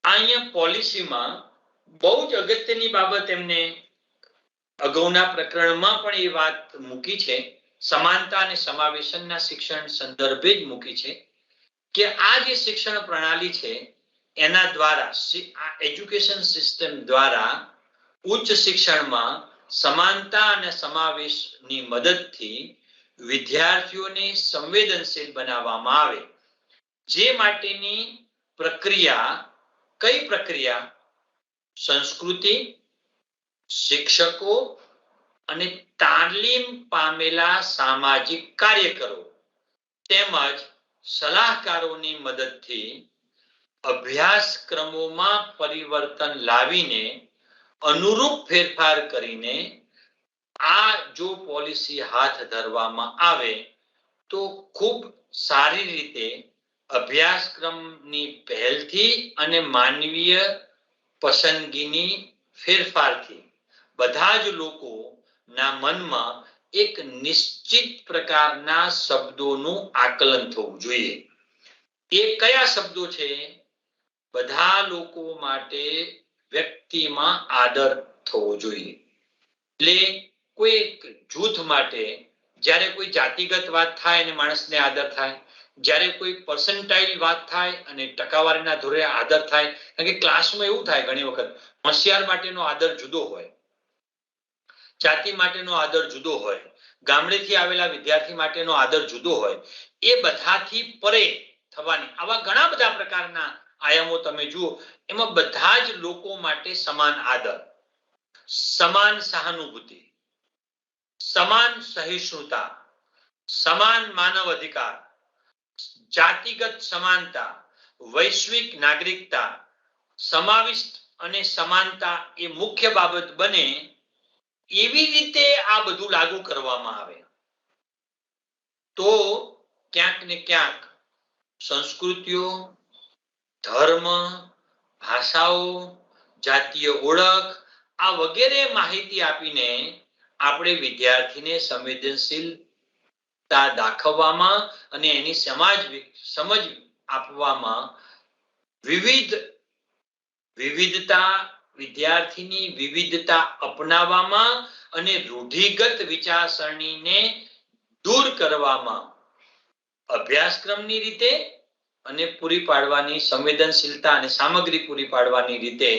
અહીંયા પોલિસીમાં બહુ જ અગત્યની બાબત એમને અગાઉના પ્રકરણમાં પણ એ વાત મૂકી છે, સમાનતા અને સમાવેશનના શિક્ષણ સંદર્ભે જ મૂકી છે કે આ જે શિક્ષણ પ્રણાલી છે એના દ્વારા, આ એજ્યુકેશન સિસ્ટમ દ્વારા ઉચ્ચ શિક્ષણમાં સમાનતા અને સમાવેશની મદદથી વિદ્યાર્થીઓને સંવેદનશીલ બનાવવામાં આવે. જે માટેની પ્રક્રિયા, કઈ પ્રક્રિયા? સંસ્કૃતિ, શિક્ષકો અને તાલીમ પામેલા સામાજિક કાર્યકરો તેમજ સલાહકારોની મદદથી અભ્યાસક્રમોમાં પરિવર્તન લાવીને અનુરૂપ ફેરફાર કરીને આ જો પોલિસી હાથ ધરવામાં આવે તો ખૂબ સારી રીતે અભ્યાસક્રમની પહેલથી અને માનવીય પસંદગીની ફેરફારથી બધા જ લોકોના મનમાં એક નિશ્ચિત પ્રકારના શબ્દોનું આકલન થવું જોઈએ. એ કયા શબ્દો છે? બધા લોકો માટે વ્યક્તિમાં આદર થવો જોઈએ. એટલે કોઈ જૂથ માટે જ્યારે કોઈ જાતિગત વાત થાય અને માણસને આદર થાય, જ્યારે કોઈ પર્સન્ટાઇલ વાત થાય અને ટકાવારીના ધોરણે આદર થાય. કારણ કે ક્લાસમાં એવું થાય ઘણી વખત હોશિયાર માટેનો આદર જુદો હોય, જાતિ માટેનો આદર જુદો હોય, ગામડેથી આવેલા વિદ્યાર્થી માટેનો આદર જુદો હોય. એ બધાથી પરે થવાની આવા ઘણા બધા પ્રકારના આયામો તમે જુઓ, એમાં બધા જ લોકો માટે સમાન આદર, સમાન સહાનુભૂતિ, સમાન સહિષ્ણુતા, સમાન માનવ અધિકાર, જાતિગત સમાનતા, વૈશ્વિક નાગરિકતા, સમાવિષ્ટ અને સમાનતા એ મુખ્ય બાબત બને એવી રીતે આ બધું લાગુ કરવામાં આવે તો ક્યાંક ને ક્યાંક સંસ્કૃતિઓ, ધર્મ, ભાષાઓ, જાતીય ઓળખ આ વગેરે માહિતી આપીને આપણે વિદ્યાર્થીને સંવેદનશીલતા દાખવવામાં અને એની સમજ આપવામાં વિવિધતા, વિદ્યાર્થીની વિવિધતા અપનાવવામાં અને રૂઢિગત વિચારસરણીને દૂર કરવામાં અભ્યાસક્રમની રીતે અને પૂરી પાડવાની સંવેદનશીલતા અને સામગ્રી પૂરી પાડવાની રીતે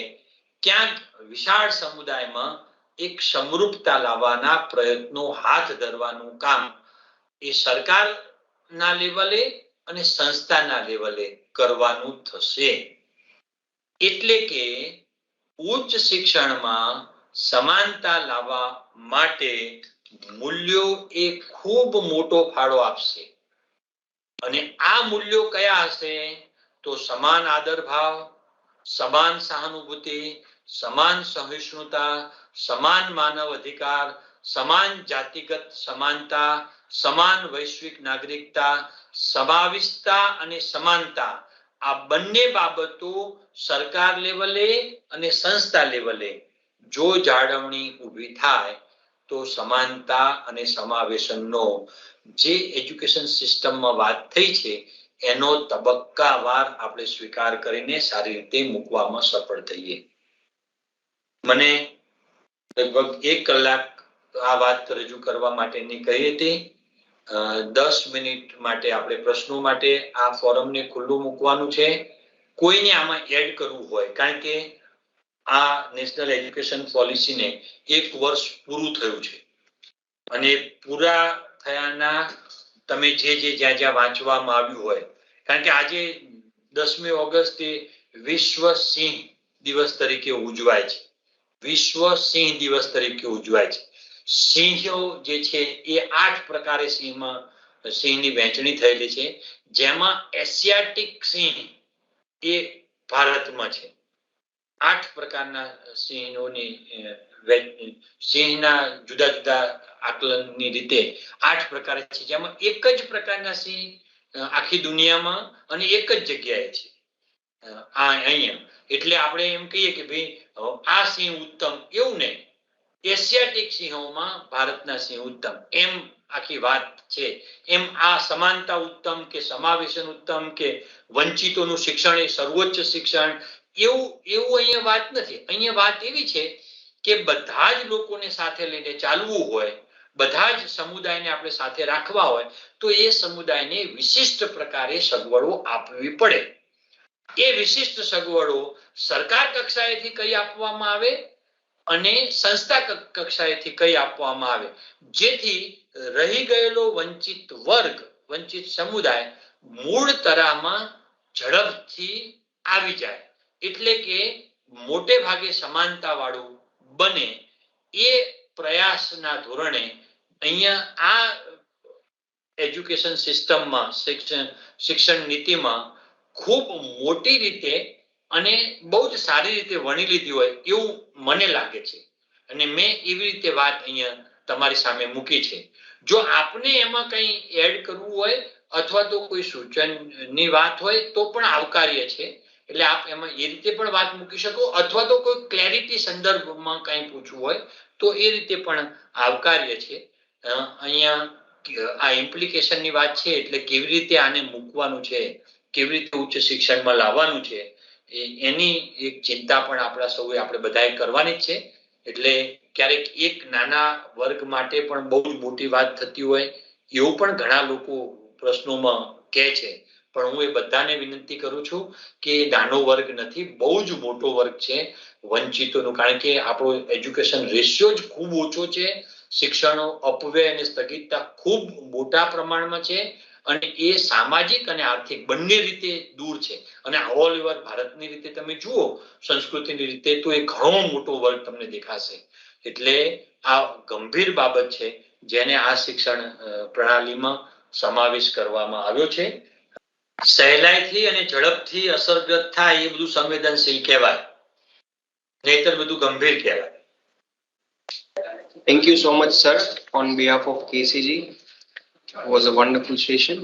ક્યાંક વિશાળ સમુદાયમાં એક સમરૂપતા લાવવાના પ્રયત્નો હાથ ધરવાનું કામ એ સરકારના લેવલે અને સંસ્થાના લેવલે કરવાનું થશે. એટલે કે ઉચ્ચ શિક્ષણમાં સમાનતા લાવવા માટે મૂલ્યો એ ખૂબ મોટો ફાળો આપશે. અને આ મૂલ્યો કયા હશે? તો સમાન આદર ભાવ, સમાન સહાનુભૂતિ, સમાન સહિષ્ણુતા, સમાન માનવ અધિકાર, સમાન જાતિગત સમાનતા, સમાન વૈશ્વિક નાગરિકતા, સમાવિષ્ટતા અને સમાનતા આ બંને બાબતો સરકાર લેવલે અને સંસ્થા લેવલે જો જાળવણી ઊભી થાય તો સમાનતા અને સમાવેશનનો જે એજ્યુકેશન સિસ્ટમમાં વાત થઈ છે એનો તબક્કાવાર આપણે સ્વીકાર કરીને સારી રીતે મૂકવામાં સફળ થઈએ. મને લગભગ 1 કલાક આ વાત રજૂ કરવા માટેની કહી હતી. 10 મિનિટ માટે આપણે પ્રશ્નો માટે આ ફોરમને ખુલ્લું મૂકવાનું છે. કોઈને આમાં એડ કરવું હોય, કારણ કે આ નેશનલ એજ્યુકેશન પોલિસીને 1 વર્ષ પૂરું થયું છે અને પૂરા થયાના તમે જે જ્યાં વાંચવામાં આવ્યું હોય, કારણ કે આજે 10મી ઓગસ્ટે વિશ્વ સિંહ દિવસ તરીકે ઉજવાય છે. વિશ્વ સિંહ દિવસ તરીકે ઉજવાય છે. સિંહો જે છે એ 8 પ્રકારે સિંહની વહેંચણી થયેલી છે, જેમાં એશિયાટિક સિંહ એ ભારતમાં છે. 8 પ્રકારના સિંહના જુદા જુદા આકલનની રીતે 8 પ્રકાર છે, જેમાં એક જ પ્રકારના સિંહ આખી દુનિયામાં અને એક જ જગ્યાએ છે અહીંયા. એટલે આપણે એમ કહીએ કે ભાઈ આ સિંહ ઉત્તમ એવું નહીં, એશિયાટિક સિંહોમાં ભારતના સિંહ ઉત્તમ એમ આખી વાત છે. એમ આ સમાનતા ઉત્તમ કે સમાવેશન ઉત્તમ કે વંચિતોનું શિક્ષણ એ સર્વોચ્ચ શિક્ષણ એવું અહીંયા વાત નથી. અહીંયા વાત એવી છે કે બધા જ લોકોને સાથે લઈને ચાલવું હોય, બધા જ સમુદાયને આપણે સાથે રાખવા હોય તો એ સમુદાયને વિશિષ્ટ પ્રકારે સગવડો આપવી પડે. એ વિશિષ્ટ સગવડો સરકાર કક્ષાએથી કઈ આપવામાં આવે અને સંસ્થા કક્ષાએથી કઈ આપવામાં આવે, જેથી રહી ગયેલો વંચિત વર્ગ, વંચિત સમુદાય મૂળ તરામાં ઝડપથી આવી જાય, એટલે કે મોટે ભાગે સમાનતા વાળું બને. એ પ્રયાસના ધોરણે અહીંયા આ એજ્યુકેશન સિસ્ટમમાં શિક્ષણ નીતિમાં ખૂબ મોટી રીતે અને બહુ જ સારી રીતે વણી લીધી હોય એવું મને લાગે છે. અને મેં એવી રીતે વાત અહીંયા તમારી સામે મૂકી છે. જો આપને એમાં કંઈ એડ કરવું હોય અથવા તો કોઈ સૂચનની વાત હોય તો પણ આવકાર્ય છે. એટલે આપ એમાં એ રીતે પણ વાત મૂકી શકો, અથવા તો કોઈ ક્લેરિટી સંદર્ભમાં કંઈ પૂછવું હોય તો એ રીતે પણ આવકાર્ય છે. અહીંયા આ ઇમ્પ્લિકેશનની વાત છે, એટલે કેવી રીતે આને મૂકવાનું છે, કેવી રીતે ઉચ્ચ શિક્ષણમાં લાવવાનું છે એની એક ચિંતા પણ આપણા સૌએ આપણે બધાએ કરવાની જ છે. એટલે ક્યારેક એક નાના વર્ગ માટે પણ બહુ જ મોટી વાત થતી હોય એવું પણ ઘણા લોકો પ્રશ્નોમાં કહે છે. પણ હું એ બધાને વિનંતી કરું છું કે નાનો વર્ગ નથી, બહુ જ મોટો વર્ગ છે વંચિતોનું. કારણ કે આપણો એજ્યુકેશન રેશિયો જ ખૂબ ઓછો છે, શિક્ષણનો અપવ્યય અને સ્થગિતતા ખૂબ મોટા પ્રમાણમાં છે અને એ સામાજિક અને આર્થિક બંને રીતે દૂર છે. અને ઓલ ઓવર ભારતની રીતે તમે જુઓ, સંસ્કૃતિની રીતે, તો એ ઘણો મોટો વર્ગ તમને દેખાશે. એટલે આ ગંભીર બાબત છે જેને આ શિક્ષણ પ્રણાલીમાં સમાવેશ કરવામાં આવ્યો છે. સહેલાઈથી અને ઝડપથી અસરગ્રસ્ત થાય એ બધું સંવેદનશીલ કહેવાય, નહીતર બધું ગંભીર કહેવાય. Thank you so much, sir, on behalf of KCG. It was a wonderful session.